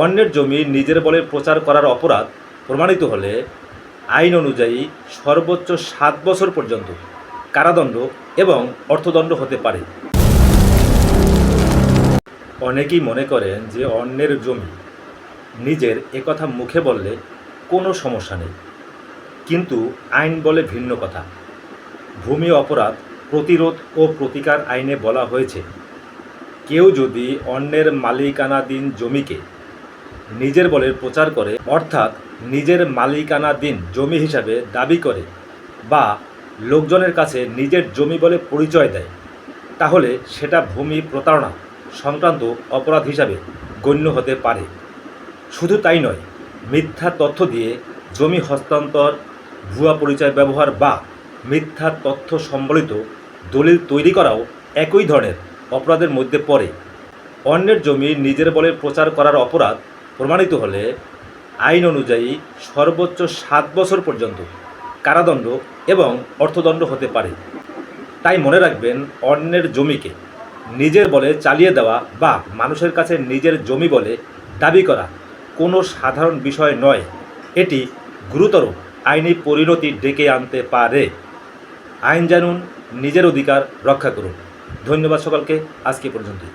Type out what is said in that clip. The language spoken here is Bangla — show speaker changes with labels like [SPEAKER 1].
[SPEAKER 1] অন্যের জমি নিজের বলে প্রচার করার অপরাধ প্রমাণিত হলে আইন অনুযায়ী সর্বোচ্চ 7 বছর পর্যন্ত কারাদণ্ড এবং অর্থদণ্ড হতে পারে। অনেকেই মনে করেন যে অন্যের জমি নিজের একথা মুখে বললে কোনো সমস্যা নেই, কিন্তু আইন বলে ভিন্ন কথা। ভূমি অপরাধ প্রতিরোধ ও প্রতিকার আইনে বলা হয়েছে, কেউ যদি অন্যের মালিকানাধীন জমিকে নিজের বলে প্রচার করে, অর্থাৎ নিজের মালিকানাধীন জমি হিসাবে দাবি করে বা লোকজনের কাছে নিজের জমি বলে পরিচয় দেয়, তাহলে সেটা ভূমি প্রতারণা সংক্রান্ত অপরাধ হিসাবে গণ্য হতে পারে। শুধু তাই নয়, মিথ্যা তথ্য দিয়ে জমি হস্তান্তর, ভুয়া পরিচয় ব্যবহার বা মিথ্যা তথ্য সম্বলিত দলিল তৈরি করাও একই ধরনের অপরাধের মধ্যে পড়ে। অন্যের জমি নিজের বলে প্রচার করার অপরাধ প্রমাণিত হলে আইন অনুযায়ী সর্বোচ্চ 7 বছর পর্যন্ত কারাদণ্ড এবং অর্থদণ্ড হতে পারে। তাই মনে রাখবেন, অন্যের জমিকে নিজের বলে চালিয়ে দেওয়া বা মানুষের কাছে নিজের জমি বলে দাবি করা কোনো সাধারণ বিষয় নয়। এটি গুরুতর আইনি পরিণতি ডেকে আনতে পারে। আইন জানুন, নিজের অধিকার রক্ষা করুন। ধন্যবাদ সকলকে, আজকে পর্যন্তই।